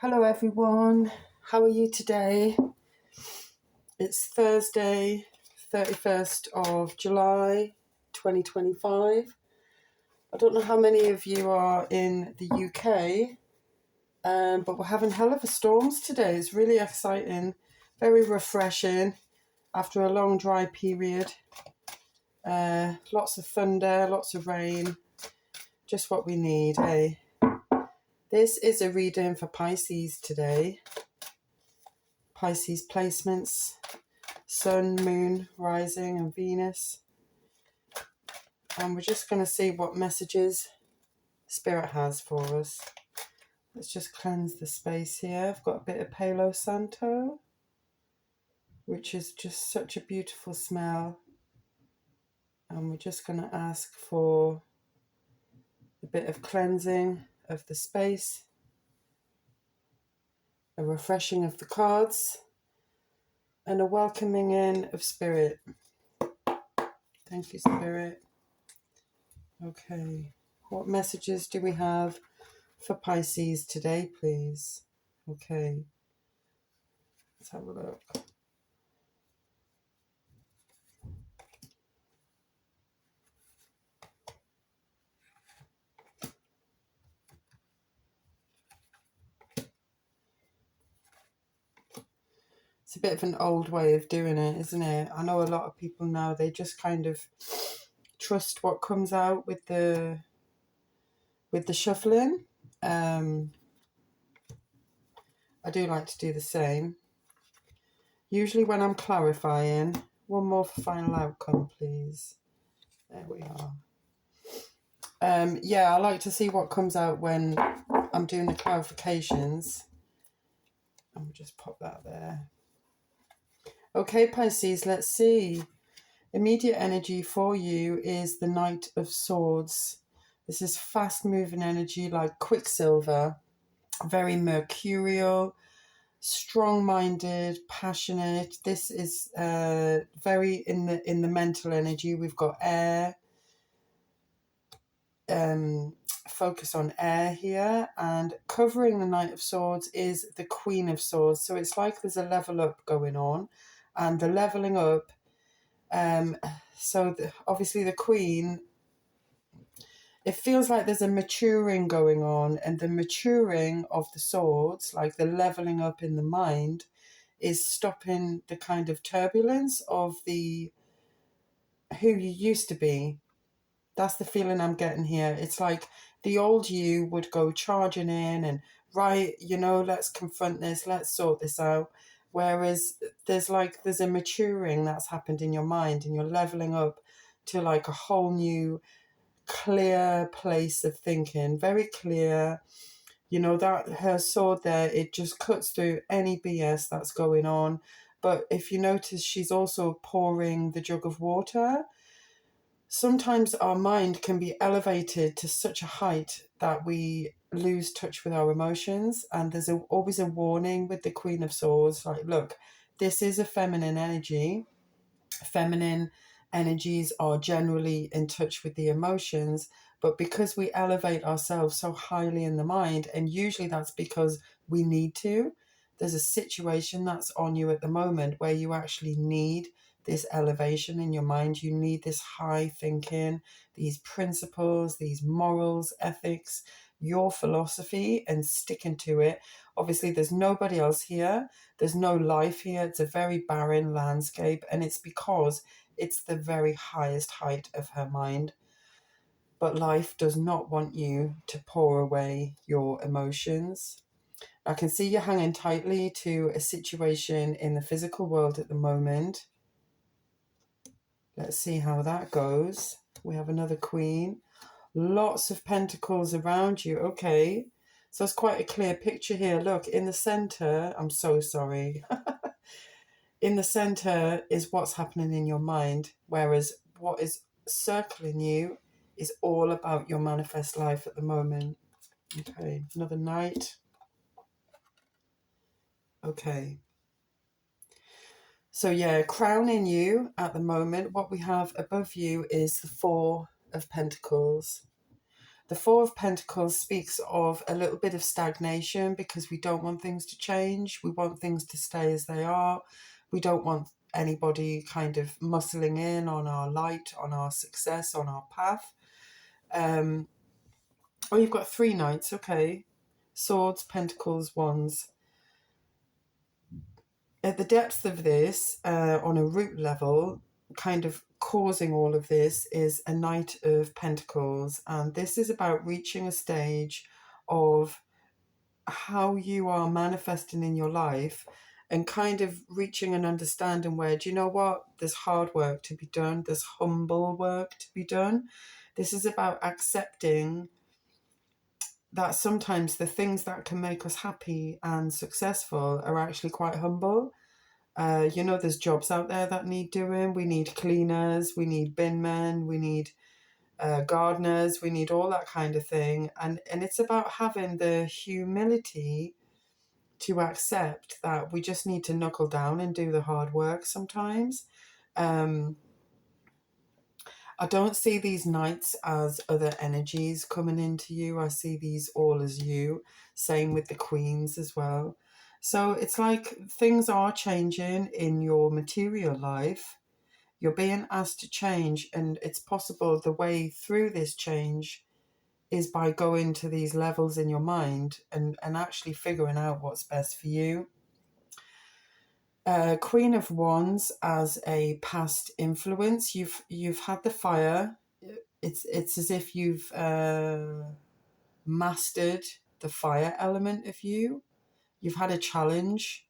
Hello everyone, how are you today? It's Thursday, 31st of July 2025. I don't know how many of you are in the UK, but we're having hell of a storms today. It's really exciting, very refreshing after a long dry period. Lots of thunder, lots of rain, just what we need, eh? This is a reading for Pisces today. Pisces placements, Sun, Moon, Rising and Venus. And we're just going to see what messages Spirit has for us. Let's just cleanse the space here. I've got a bit of Palo Santo, which is just such a beautiful smell. And we're just going to ask for a bit of cleansing of the space, a refreshing of the cards, and a welcoming in of Spirit. Thank you, Spirit. Okay, what messages do we have for Pisces today, please? Okay, let's have a look. It's a bit of an old way of doing it, isn't it? I know a lot of people now, they just kind of trust what comes out with the shuffling. I do like to do the same. Usually when I'm clarifying, one more for final outcome, please. There we are. Yeah, I like to see what comes out when I'm doing the clarifications. And we'll just pop that there. Okay, Pisces, let's see. Immediate energy for you is the Knight of Swords. This is fast-moving energy like quicksilver, very mercurial, strong-minded, passionate. This is very in the mental energy. We've got air, focus on air here, and covering the Knight of Swords is the Queen of Swords. So it's like there's a level up going on, and the leveling up. Obviously the Queen, it feels like there's a maturing going on, and the maturing of the swords, like the leveling up in the mind, is stopping the kind of turbulence of the who you used to be. That's the feeling I'm getting here. It's like the old you would go charging in and, right, let's confront this, let's sort this out. Whereas there's a maturing that's happened in your mind, and you're leveling up to like a whole new clear place of thinking, very clear. That her sword there, it just cuts through any BS that's going on. But if you notice, she's also pouring the jug of water. Sometimes our mind can be elevated to such a height that we lose touch with our emotions. And there's always a warning with the Queen of Swords. Like, look, this is a feminine energy. Feminine energies are generally in touch with the emotions. But because we elevate ourselves so highly in the mind, and usually that's because we need to, there's a situation that's on you at the moment where you actually need this elevation in your mind. You need this high thinking, these principles, these morals, ethics, your philosophy, and sticking to it. Obviously, there's nobody else here. There's no life here. It's a very barren landscape, and it's because it's the very highest height of her mind. But life does not want you to pour away your emotions. I can see you hanging tightly to a situation in the physical world at the moment. Let's see how that goes. We have another Queen. Lots of pentacles around you. Okay. So it's quite a clear picture here. Look, in the center, I'm so sorry. In the center is what's happening in your mind, whereas what is circling you is all about your manifest life at the moment. Okay, another Knight. Okay. So yeah, crowning you at the moment, what we have above you is the Four of Pentacles. The Four of Pentacles speaks of a little bit of stagnation because we don't want things to change. We want things to stay as they are. We don't want anybody kind of muscling in on our light, on our success, on our path. Oh, you've got 3 knights, okay. Swords, Pentacles, Wands. At the depth of this, on a root level, kind of causing all of this is a Knight of Pentacles. And this is about reaching a stage of how you are manifesting in your life and kind of reaching an understanding where, do you know what? There's hard work to be done. There's humble work to be done. This is about accepting that sometimes the things that can make us happy and successful are actually quite humble. There's jobs out there that need doing. We need cleaners, we need bin men, we need gardeners, we need all that kind of thing. And it's about having the humility to accept that we just need to knuckle down and do the hard work sometimes. I don't see these knights as other energies coming into you. I see these all as you. Same with the queens as well. So it's like things are changing in your material life. You're being asked to change, and it's possible the way through this change is by going to these levels in your mind and actually figuring out what's best for you. Queen of Wands as a past influence. You've had the fire. It's as if you've mastered the fire element of you. You've had a challenge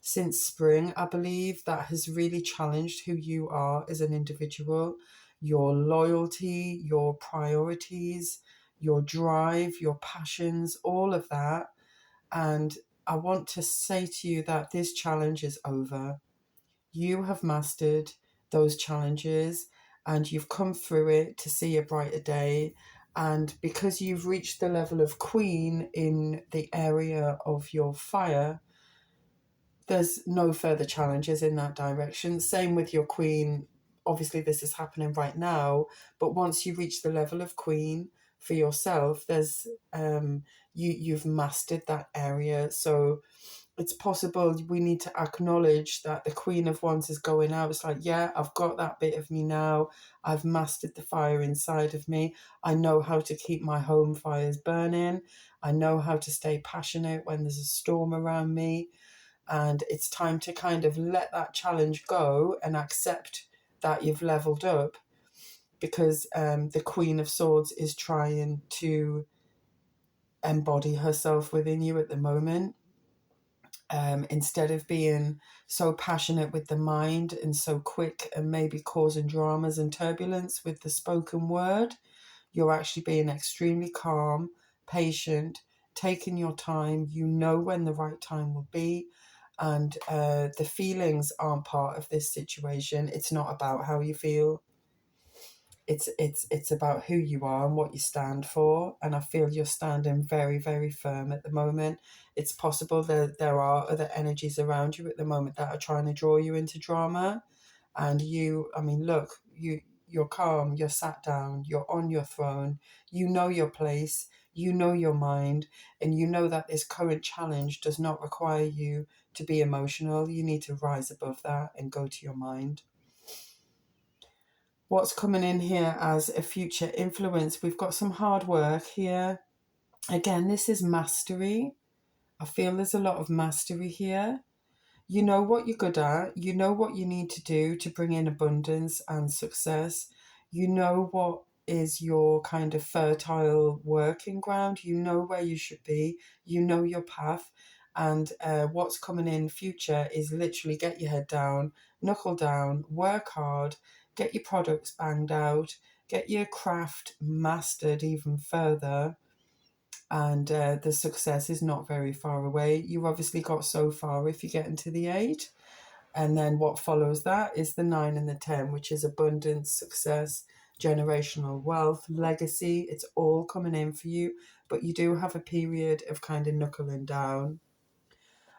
since spring, I believe, that has really challenged who you are as an individual, your loyalty, your priorities, your drive, your passions, all of that. And I want to say to you that this challenge is over. You have mastered those challenges and you've come through it to see a brighter day. And because you've reached the level of queen in the area of your fire, there's no further challenges in that direction. Same with your queen. Obviously, this is happening right now, but once you reach the level of queen for yourself, there's you've mastered that area. So it's possible we need to acknowledge that the Queen of Wands is going out. It's like, yeah, I've got that bit of me now. I've mastered the fire inside of me. I know how to keep my home fires burning. I know how to stay passionate when there's a storm around me. And it's time to kind of let that challenge go and accept that you've leveled up, because the Queen of Swords is trying to embody herself within you at the moment. Instead of being so passionate with the mind and so quick and maybe causing dramas and turbulence with the spoken word, you're actually being extremely calm, patient, taking your time. You know when the right time will be. And the feelings aren't part of this situation. It's not about how you feel. It's about who you are and what you stand for. And I feel you're standing very, very firm at the moment. It's possible that there are other energies around you at the moment that are trying to draw you into drama. And you're calm, you're sat down, you're on your throne, you know your place, you know your mind, and you know that this current challenge does not require you to be emotional. You need to rise above that and go to your mind. What's coming in here as a future influence? We've got some hard work here. Again, this is mastery. I feel there's a lot of mastery here. You know what you're good at. You know what you need to do to bring in abundance and success. You know what is your kind of fertile working ground. You know where you should be. You know your path. And what's coming in future is literally get your head down, knuckle down, work hard, get your products banged out, get your craft mastered even further. And the success is not very far away. You've obviously got so far if you get into the 8. And then what follows that is the 9 and the 10, which is abundance, success, generational wealth, legacy. It's all coming in for you. But you do have a period of kind of knuckling down.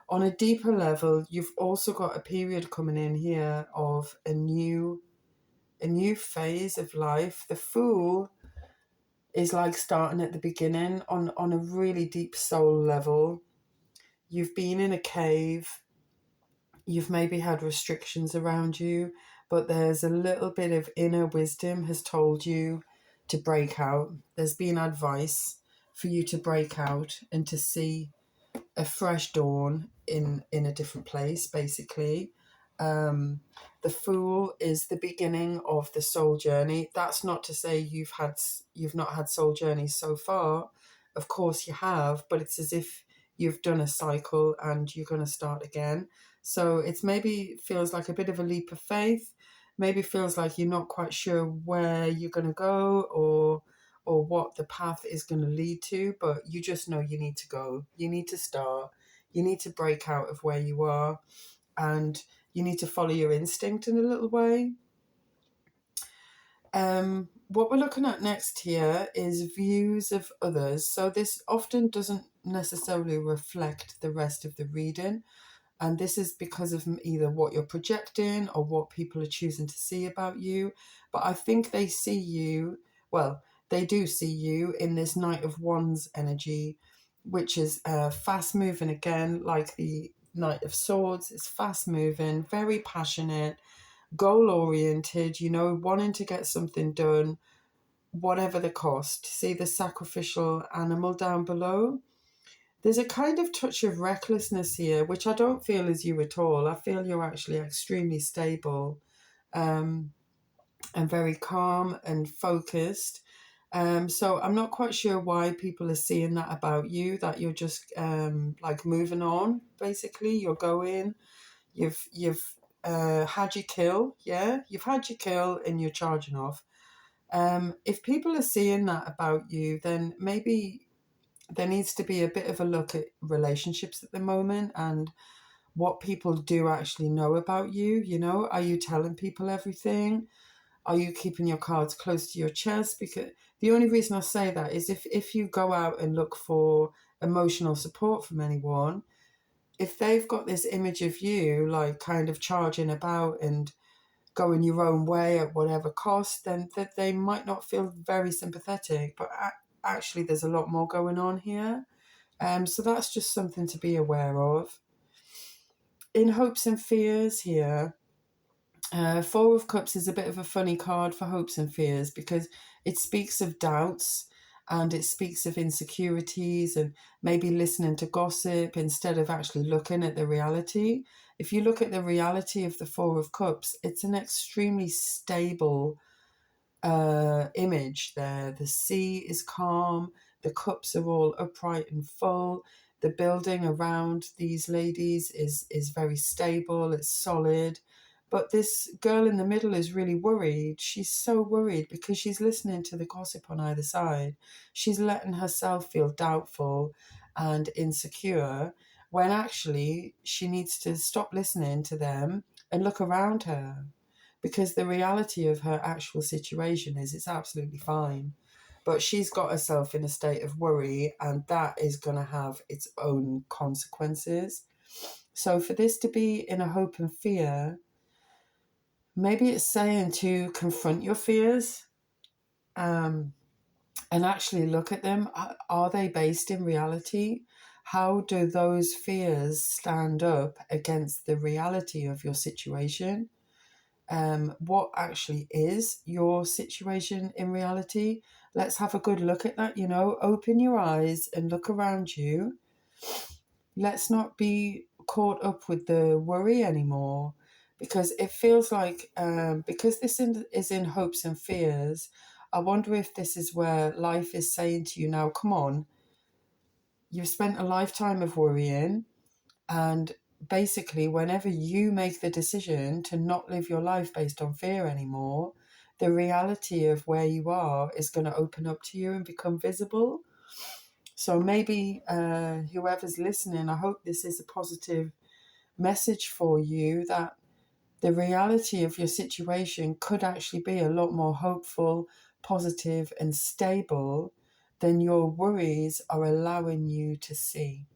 On a deeper level, you've also got a period coming in here of a new phase of life. The Fool is like starting at the beginning on a really deep soul level. You've been in a cave, you've maybe had restrictions around you, but there's a little bit of inner wisdom has told you to break out. There's been advice for you to break out and to see a fresh dawn in a different place, basically. The Fool is the beginning of the soul journey. That's not to say you've not had soul journeys so far. Of course you have, but it's as if you've done a cycle and you're going to start again. So it's maybe feels like a bit of a leap of faith. Maybe feels like you're not quite sure where you're going to go or what the path is going to lead to, but you just know you need to go. You need to start. You need to break out of where you are, and you need to follow your instinct in a little way. What we're looking at next here is views of others. So this often doesn't necessarily reflect the rest of the reading. And this is because of either what you're projecting or what people are choosing to see about you. But I think they see you, well, they do see you in this Knight of Wands energy, which is fast moving again, like the Knight of Swords. It's fast moving, very passionate, goal oriented, wanting to get something done, whatever the cost. See the sacrificial animal down below? There's a kind of touch of recklessness here, which I don't feel is you at all. I feel you're actually extremely stable, and very calm and focused. So I'm not quite sure why people are seeing that about you, that you're just like moving on, basically. You're going, you've had your kill, yeah? You've had your kill and you're charging off. If people are seeing that about you, then maybe there needs to be a bit of a look at relationships at the moment and what people do actually know about you. Are you telling people everything? Are you keeping your cards close to your chest? Because the only reason I say that is if you go out and look for emotional support from anyone, if they've got this image of you like kind of charging about and going your own way at whatever cost, then that they might not feel very sympathetic. But actually there's a lot more going on here. So that's just something to be aware of. In Hopes and Fears here, Four of Cups is a bit of a funny card for hopes and fears because it speaks of doubts and it speaks of insecurities and maybe listening to gossip instead of actually looking at the reality. If you look at the reality of the Four of Cups, it's an extremely stable image there. The sea is calm, the cups are all upright and full. The building around these ladies is very stable, it's solid. But this girl in the middle is really worried. She's so worried because she's listening to the gossip on either side. She's letting herself feel doubtful and insecure when actually she needs to stop listening to them and look around her, because the reality of her actual situation is it's absolutely fine. But she's got herself in a state of worry, and that is going to have its own consequences. So for this to be in a hope and fear, maybe it's saying to confront your fears, and actually look at them. Are they based in reality? How do those fears stand up against the reality of your situation? What actually is your situation in reality? Let's have a good look at that. Open your eyes and look around you. Let's not be caught up with the worry anymore, because it feels like because this is in hopes and fears, I wonder if this is where life is saying to you now, come on, you've spent a lifetime of worrying, and basically, whenever you make the decision to not live your life based on fear anymore, the reality of where you are is going to open up to you and become visible. So maybe whoever's listening, I hope this is a positive message for you, that the reality of your situation could actually be a lot more hopeful, positive, and stable than your worries are allowing you to see.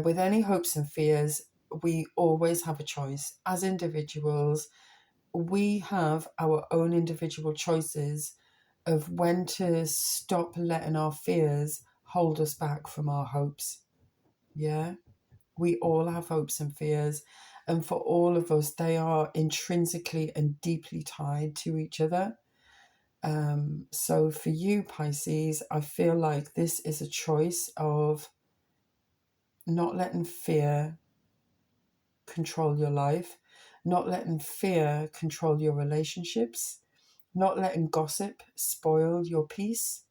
With any hopes and fears, we always have a choice. As individuals, we have our own individual choices of when to stop letting our fears hold us back from our hopes. Yeah, we all have hopes and fears, and for all of us, they are intrinsically and deeply tied to each other. So for you, Pisces, I feel like this is a choice of not letting fear control your life, not letting fear control your relationships, not letting gossip spoil your peace,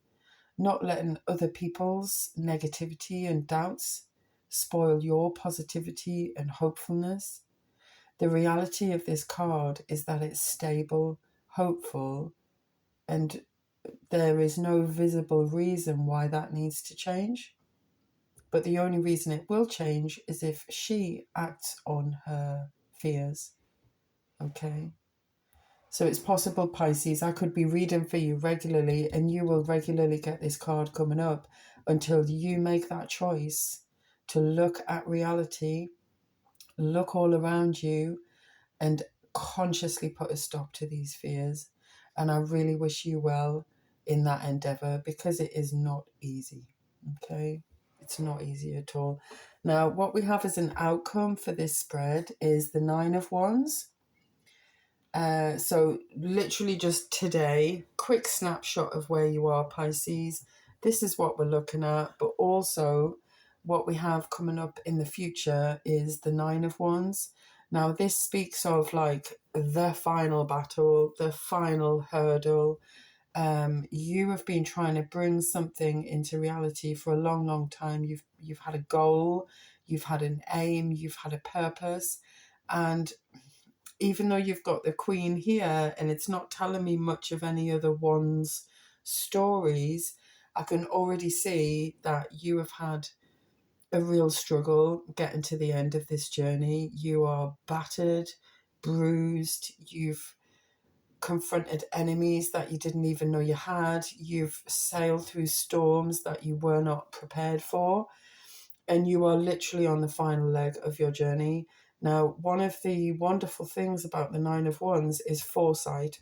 not letting other people's negativity and doubts spoil your positivity and hopefulness. The reality of this card is that it's stable, hopeful, and there is no visible reason why that needs to change. But the only reason it will change is if she acts on her fears. Okay? So it's possible, Pisces, I could be reading for you regularly and you will regularly get this card coming up until you make that choice to look at reality, look all around you, and consciously put a stop to these fears. And I really wish you well in that endeavor because it is not easy. Okay? It's not easy at all. Now, what we have as an outcome for this spread is the 9 of Wands. So literally just today, quick snapshot of where you are, Pisces. This is what we're looking at, but also what we have coming up in the future is the 9 of Wands. Now, this speaks of like the final battle, the final hurdle. You have been trying to bring something into reality for a long, long time. You've had a goal, you've had an aim, you've had a purpose, and even though you've got the Queen here and it's not telling me much of any other one's stories, I can already see that you have had a real struggle getting to the end of this journey. You are battered, bruised, you've confronted enemies that you didn't even know you had, you've sailed through storms that you were not prepared for, and you are literally on the final leg of your journey. Now, one of the wonderful things about the 9 of Wands is foresight.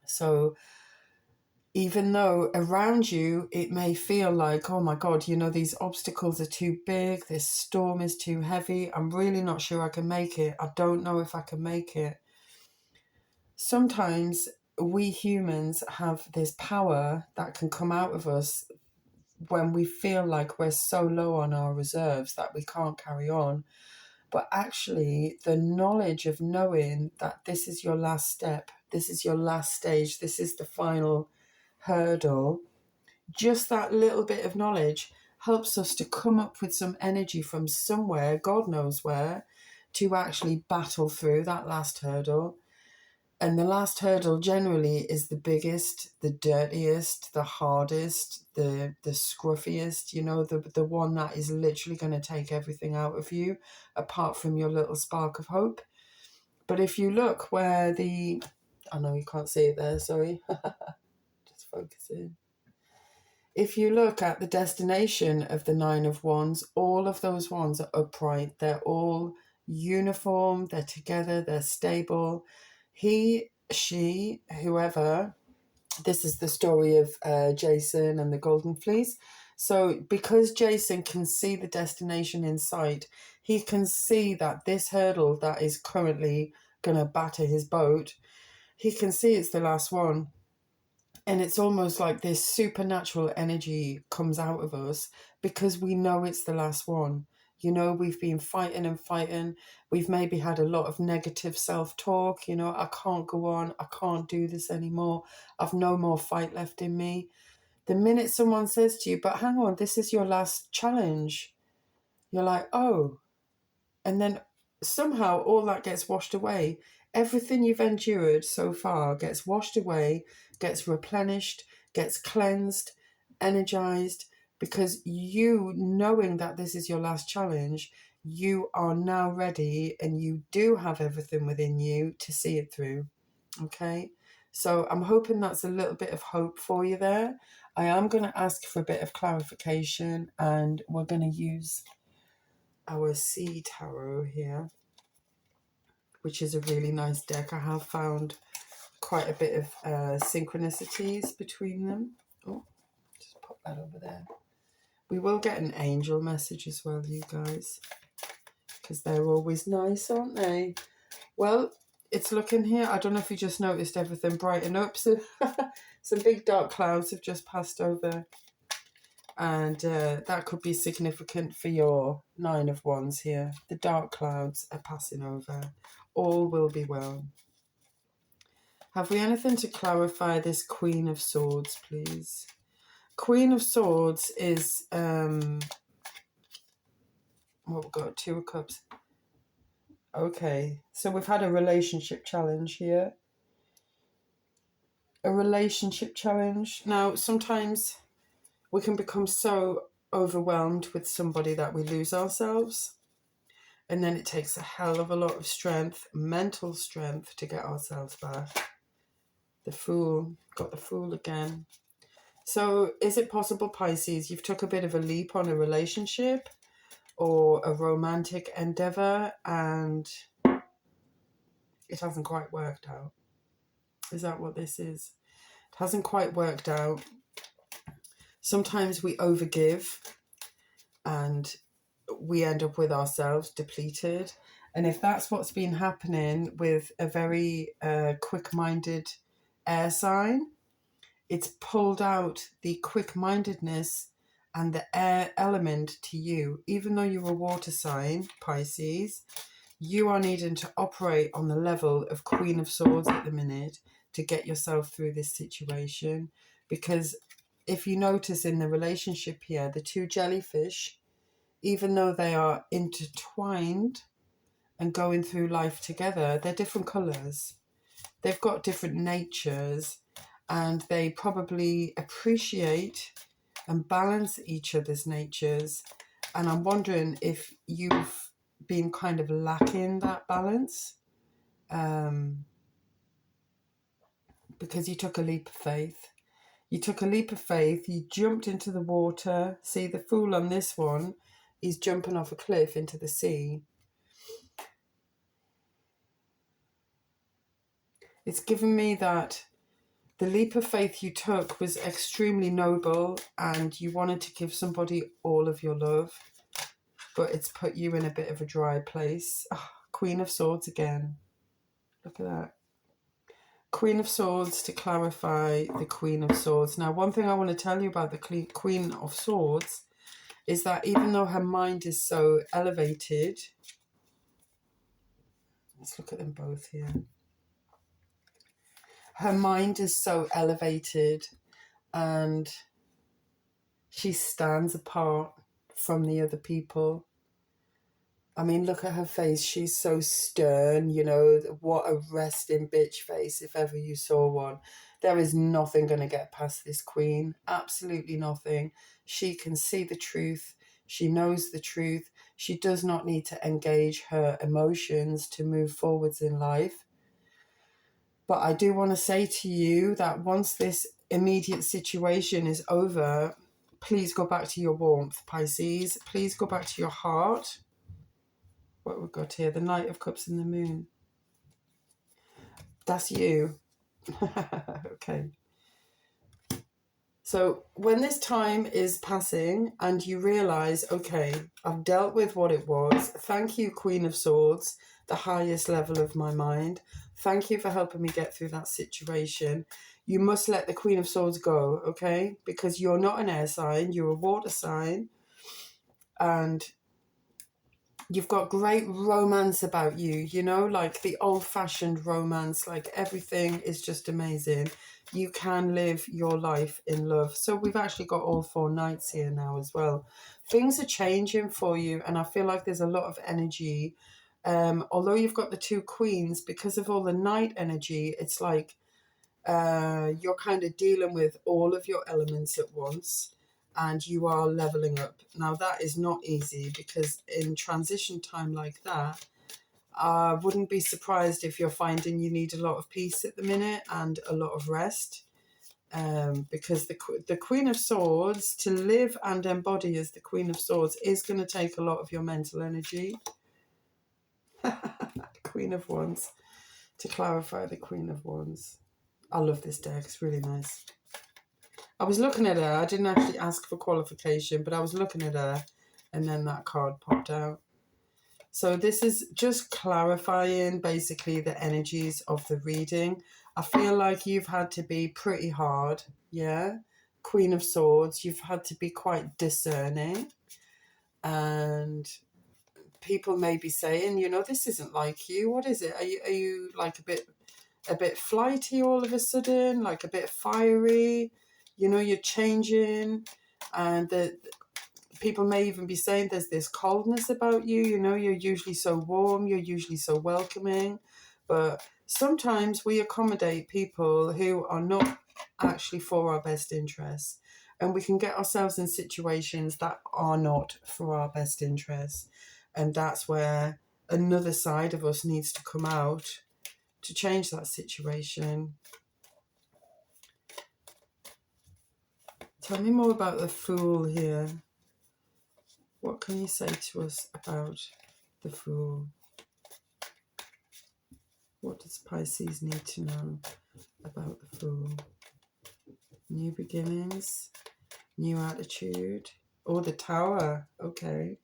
So even though around you it may feel like, oh my God, you know, these obstacles are too big, this storm is too heavy, I'm really not sure I can make it, I don't know if I can make it. Sometimes we humans have this power that can come out of us when we feel like we're so low on our reserves that we can't carry on. But actually, the knowledge of knowing that this is your last step, this is your last stage, this is the final hurdle, just that little bit of knowledge helps us to come up with some energy from somewhere, God knows where, to actually battle through that last hurdle. And the last hurdle generally is the biggest, the dirtiest, the hardest, the scruffiest, you know, the one that is literally going to take everything out of you, apart from your little spark of hope. But if you look where I know you can't see it there, sorry. Just focus in. If you look at the destination of the 9 of Wands, all of those wands are upright. They're all uniform, they're together, they're stable. He, she, whoever, this is the story of Jason and the Golden Fleece. So because Jason can see the destination in sight, he can see that this hurdle that is currently going to batter his boat, he can see it's the last one. And it's almost like this supernatural energy comes out of us because we know it's the last one. You know, we've been fighting and fighting. We've maybe had a lot of negative self-talk. You know, I can't go on. I can't do this anymore. I've no more fight left in me. The minute someone says to you, but hang on, this is your last challenge, you're like, oh. And then somehow all that gets washed away. Everything you've endured so far gets washed away, gets replenished, gets cleansed, energized, because you, knowing that this is your last challenge, you are now ready and you do have everything within you to see it through. Okay? So I'm hoping that's a little bit of hope for you there. I am going to ask for a bit of clarification and we're going to use our Sea Tarot here, which is a really nice deck. I have found quite a bit of synchronicities between them. Oh, just pop that over there. We will get an angel message as well, you guys, because they're always nice, aren't they? Well, it's looking here. I don't know if you just noticed everything brighten up. So some big dark clouds have just passed over. And that could be significant for your 9 of Wands here. The dark clouds are passing over. All will be well. Have we anything to clarify this Queen of Swords, please? Queen of Swords is, what we've got, 2 of Cups. Okay, so we've had a relationship challenge here. A relationship challenge. Now, sometimes we can become so overwhelmed with somebody that we lose ourselves. And then it takes a hell of a lot of strength, mental strength, to get ourselves back. The Fool, got the Fool again. So is it possible, Pisces, you've took a bit of a leap on a relationship or a romantic endeavour and it hasn't quite worked out? Is that what this is? It hasn't quite worked out. Sometimes we overgive and we end up with ourselves depleted. And if that's what's been happening with a very quick-minded air sign, it's pulled out the quick-mindedness and the air element to you. Even though you're a water sign, Pisces, you are needing to operate on the level of Queen of Swords at the minute to get yourself through this situation. Because if you notice in the relationship here, the 2 jellyfish, even though they are intertwined and going through life together, they're different colours. They've got different natures and they probably appreciate and balance each other's natures. And I'm wondering if you've been kind of lacking that balance because you took a leap of faith. You took a leap of faith, you jumped into the water. See, the Fool on this one, he's jumping off a cliff into the sea. It's given me that the leap of faith you took was extremely noble and you wanted to give somebody all of your love, but it's put you in a bit of a dry place. Oh, Queen of Swords again. Look at that. Queen of Swords to clarify the Queen of Swords. Now, one thing I want to tell you about the Queen of Swords is that even though her mind is so elevated, let's look at them both here. Her mind is so elevated and she stands apart from the other people. I mean, look at her face. She's so stern, you know, what a resting bitch face if ever you saw one. There is nothing going to get past this queen. Absolutely nothing. She can see the truth. She knows the truth. She does not need to engage her emotions to move forwards in life. But I do want to say to you that once this immediate situation is over, please go back to your warmth, Pisces. Please go back to your heart. What we've got here, the Knight of Cups and the Moon. That's you. Okay. So when this time is passing and you realise, okay, I've dealt with what it was. Thank you, Queen of Swords, the highest level of my mind. Thank you for helping me get through that situation. You must let the Queen of Swords go, okay? Because you're not an air sign, you're a water sign. And you've got great romance about you, you know, like the old-fashioned romance, like everything is just amazing. You can live your life in love. So we've actually got all 4 knights here now as well. Things are changing for you, and I feel like there's a lot of energy. Although you've got the 2 queens, because of all the knight energy, it's like you're kind of dealing with all of your elements at once. And you are leveling up. Now, that is not easy because in transition time like that, I wouldn't be surprised if you're finding you need a lot of peace at the minute and a lot of rest. Because the Queen of Swords, to live and embody as the Queen of Swords, is going to take a lot of your mental energy. Queen of Wands. To clarify, the Queen of Wands. I love this deck. It's really nice. I was looking at her. I didn't actually ask for qualification, but I was looking at her and then that card popped out. So this is just clarifying basically the energies of the reading. I feel like you've had to be pretty hard, yeah? Queen of Swords, you've had to be quite discerning. And people may be saying, you know, this isn't like you. What is it? Are you like a bit flighty all of a sudden, like a bit fiery? You know, you're changing, and people may even be saying there's this coldness about you. You know, you're usually so warm, you're usually so welcoming, but sometimes we accommodate people who are not actually for our best interests, and we can get ourselves in situations that are not for our best interests, and that's where another side of us needs to come out to change that situation. Tell me more about the Fool here. What can you say to us about the Fool? What does Pisces need to know about the Fool? New beginnings, new attitude, or the Tower. Okay.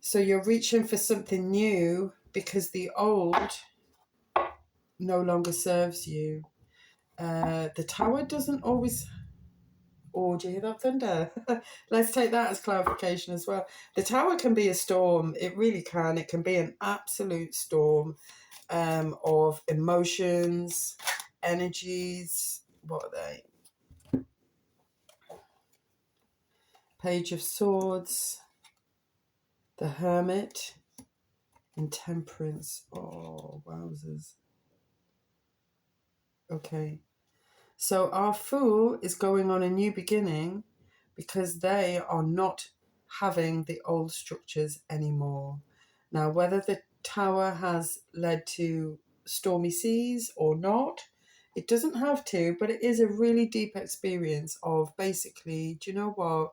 So you're reaching for something new because the old no longer serves you. The Tower doesn't always... Oh, do you hear that thunder? Let's take that as clarification as well. The Tower can be a storm. It really can. It can be an absolute storm of emotions, energies. What are they? Page of Swords, the Hermit, and Temperance. Oh, wowzers. Okay. So our Fool is going on a new beginning because they are not having the old structures anymore. Now, whether the Tower has led to stormy seas or not, it doesn't have to, but it is a really deep experience of basically, do you know what?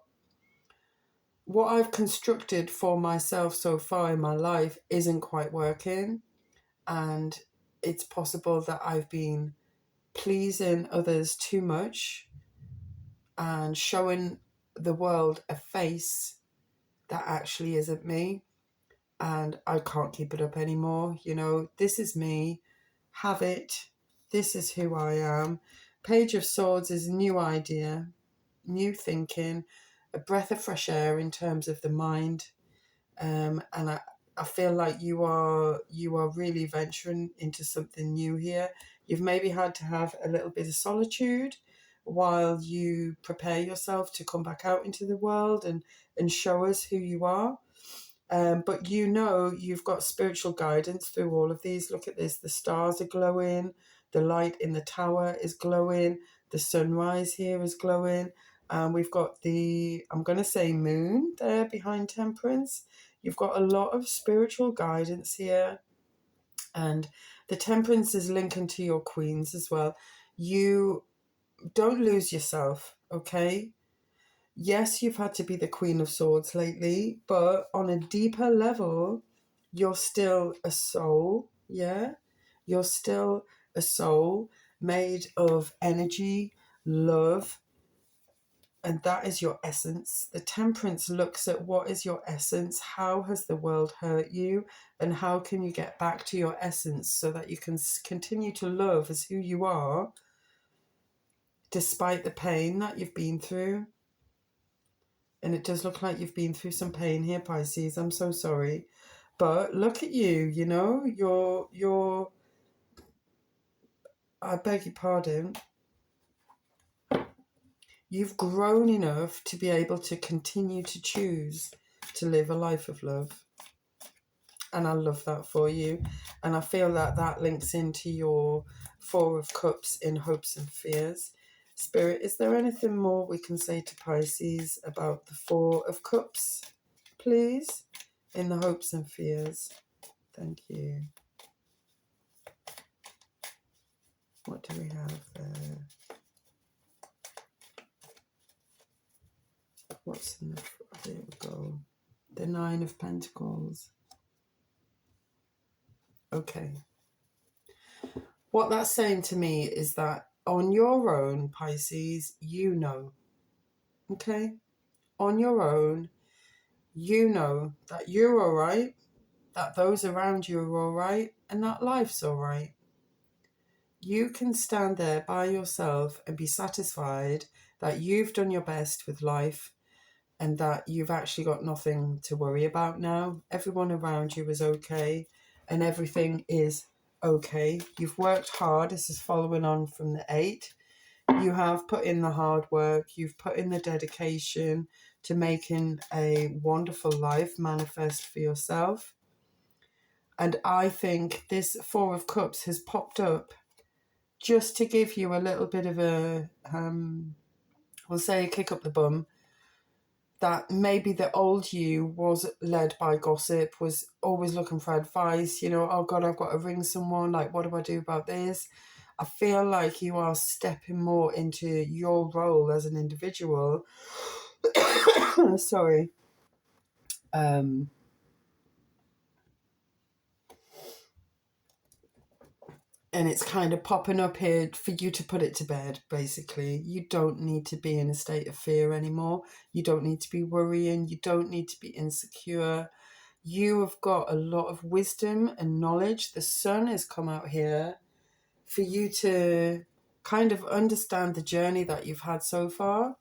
What I've constructed for myself so far in my life isn't quite working, and it's possible that I've been pleasing others too much and showing the world a face that actually isn't me, and I can't keep it up anymore. You know, this is me, have it, this is who I am. Page of Swords is a new idea, new thinking, a breath of fresh air in terms of the mind, and I feel like you are really venturing into something new here. You've maybe had to have a little bit of solitude while you prepare yourself to come back out into the world and show us who you are. But you know you've got spiritual guidance through all of these. Look at this. The stars are glowing. The light in the Tower is glowing. The sunrise here is glowing. We've got the, I'm going to say moon there behind Temperance. You've got a lot of spiritual guidance here. And the Temperance is linking to your queens as well. You don't lose yourself, okay? Yes, you've had to be the Queen of Swords lately, but on a deeper level, you're still a soul, yeah? You're still a soul made of energy, love, and that is your essence. The Temperance looks at what is your essence, how has the world hurt you, and how can you get back to your essence so that you can continue to love as who you are, despite the pain that you've been through. And it does look like you've been through some pain here, Pisces. I'm so sorry. But look at you, you know, you're, I beg your pardon, you've grown enough to be able to continue to choose to live a life of love. And I love that for you. And I feel that that links into your Four of Cups in Hopes and Fears. Spirit, is there anything more we can say to Pisces about the Four of Cups, please? In the Hopes and Fears. Thank you. What do we have there? What's in the... There we go. The Nine of Pentacles. Okay. What that's saying to me is that on your own, Pisces, you know, okay? On your own, you know that you're all right, that those around you are all right, and that life's all right. You can stand there by yourself and be satisfied that you've done your best with life and that you've actually got nothing to worry about now. Everyone around you is okay and everything is okay. You've worked hard. This is following on from the 8. You have put in the hard work. You've put in the dedication to making a wonderful life manifest for yourself. And I think this 4 of Cups has popped up just to give you a little bit of a, we'll say a kick up the bum, that maybe the old you was led by gossip, was always looking for advice, you know, oh God, I've got to ring someone, like, what do I do about this? I feel like you are stepping more into your role as an individual. Sorry. And it's kind of popping up here for you to put it to bed, basically. You don't need to be in a state of fear anymore. You don't need to be worrying. You don't need to be insecure. You have got a lot of wisdom and knowledge. The sun has come out here for you to kind of understand the journey that you've had so far.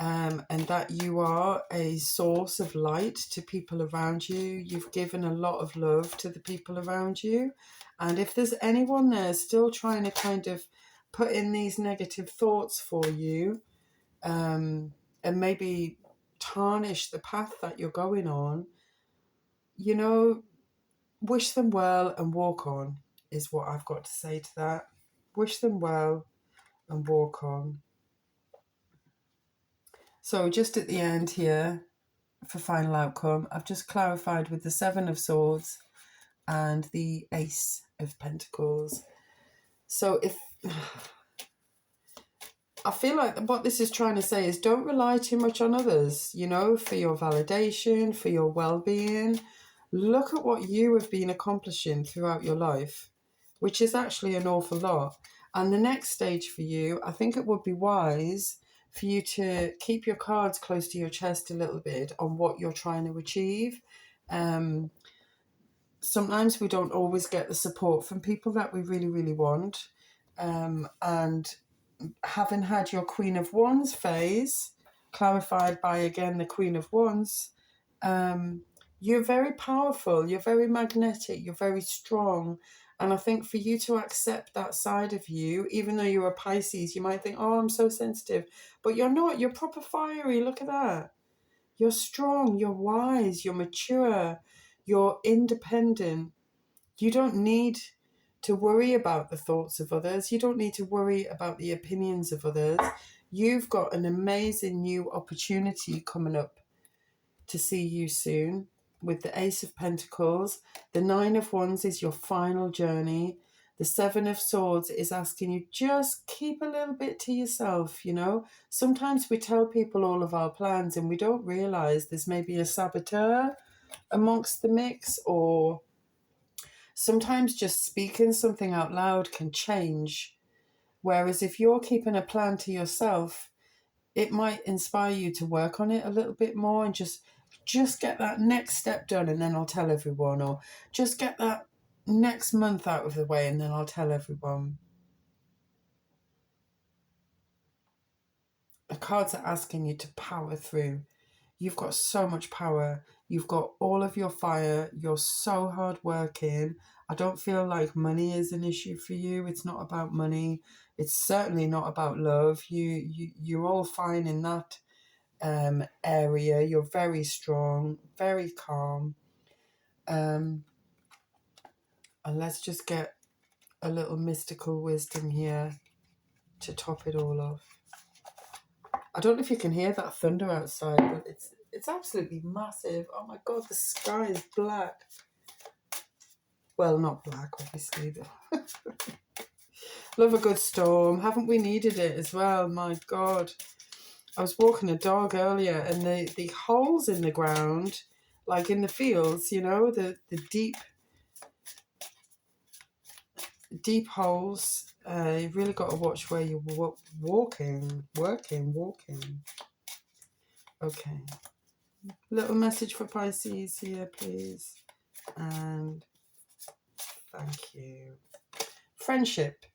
And that you are a source of light to people around you. You've given a lot of love to the people around you. And if there's anyone there still trying to kind of put in these negative thoughts for you, and maybe tarnish the path that you're going on, you know, wish them well and walk on, is what I've got to say to that. Wish them well and walk on. So just at the end here, for final outcome, I've just clarified with the 7 of Swords and the Ace of Pentacles. So if I feel like what this is trying to say is don't rely too much on others, you know, for your validation, for your well-being. Look at what you have been accomplishing throughout your life, which is actually an awful lot. And the next stage for you, I think it would be wise for you to keep your cards close to your chest a little bit on what you're trying to achieve. Sometimes we don't always get the support from people that we really, really want. And having had your Queen of Wands phase, clarified by, again, the Queen of Wands, you're very powerful, you're very magnetic, you're very strong. And I think for you to accept that side of you, even though you're a Pisces, you might think, oh, I'm so sensitive. But you're not. You're proper fiery. Look at that. You're strong. You're wise. You're mature. You're independent. You don't need to worry about the thoughts of others. You don't need to worry about the opinions of others. You've got an amazing new opportunity coming up to see you soon with the Ace of Pentacles. The 9 of Wands is your final journey. The 7 of Swords is asking you just keep a little bit to yourself, you know. Sometimes we tell people all of our plans and we don't realise there's maybe a saboteur amongst the mix, or sometimes just speaking something out loud can change. Whereas if you're keeping a plan to yourself, it might inspire you to work on it a little bit more and just get that next step done and then I'll tell everyone, or just get that next month out of the way and then I'll tell everyone. The cards are asking you to power through. You've got so much power. You've got all of your fire. You're so hardworking. I don't feel like money is an issue for you. It's not about money. It's certainly not about love. You're all fine in that area. You're very strong, very calm. And let's just get a little mystical wisdom here to top it all off. I don't know if you can hear that thunder outside, but it's absolutely massive. Oh my God, the sky is black. Well, not black, obviously. Love a good storm. Haven't we needed it as well? My God. I was walking a dog earlier and the holes in the ground, like in the fields, you know, the deep deep holes. You've really got to watch where you're walking. Okay. Little message for Pisces here, please. And thank you. Friendship.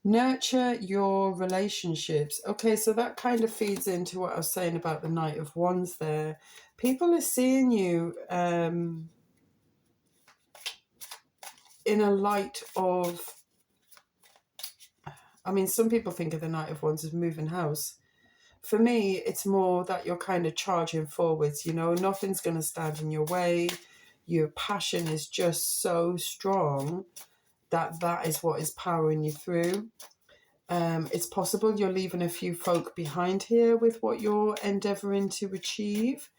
Nurture your relationships. Okay, so that kind of feeds into what I was saying about the Knight of Wands there. People are seeing you in a light of, I mean, some people think of the Knight of Wands as moving house. For me, it's more that you're kind of charging forwards, you know, nothing's going to stand in your way. Your passion is just so strong that is what is powering you through. It's possible you're leaving a few folk behind here with what you're endeavouring to achieve.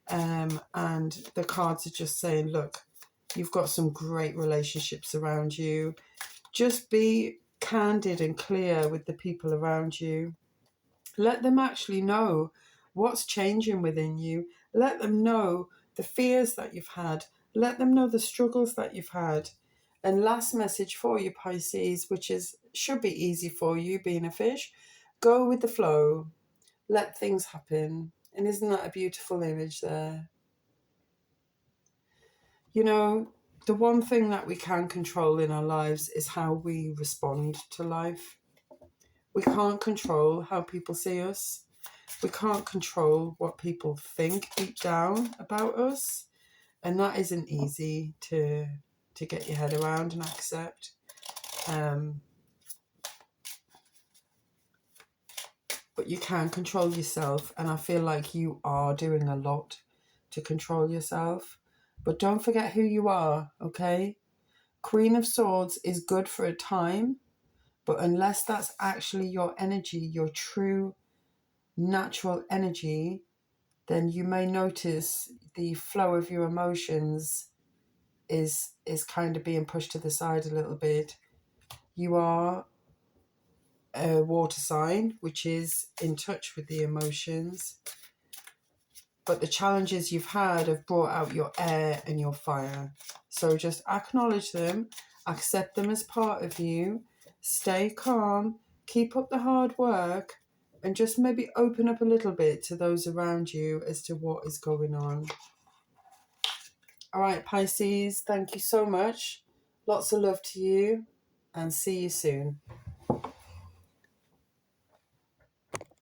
And the cards are just saying, look, you've got some great relationships around you. Just be candid and clear with the people around you. Let them actually know what's changing within you. Let them know the fears that you've had. Let them know the struggles that you've had. And last message for you, Pisces, which should be easy for you being a fish, go with the flow. Let things happen. And isn't that a beautiful image there? You know, the one thing that we can control in our lives is how we respond to life. We can't control how people see us. We can't control what people think deep down about us. And that isn't easy to get your head around and accept. But you can control yourself. And I feel like you are doing a lot to control yourself. But don't forget who you are, okay? Queen of Swords is good for a time. But unless that's actually your energy, your true natural energy, then you may notice the flow of your emotions is kind of being pushed to the side a little bit. You are a water sign, which is in touch with the emotions. But the challenges you've had have brought out your air and your fire. So just acknowledge them, accept them as part of you, stay calm, keep up the hard work, and just maybe open up a little bit to those around you as to what is going on. All right, Pisces, thank you so much. Lots of love to you and see you soon.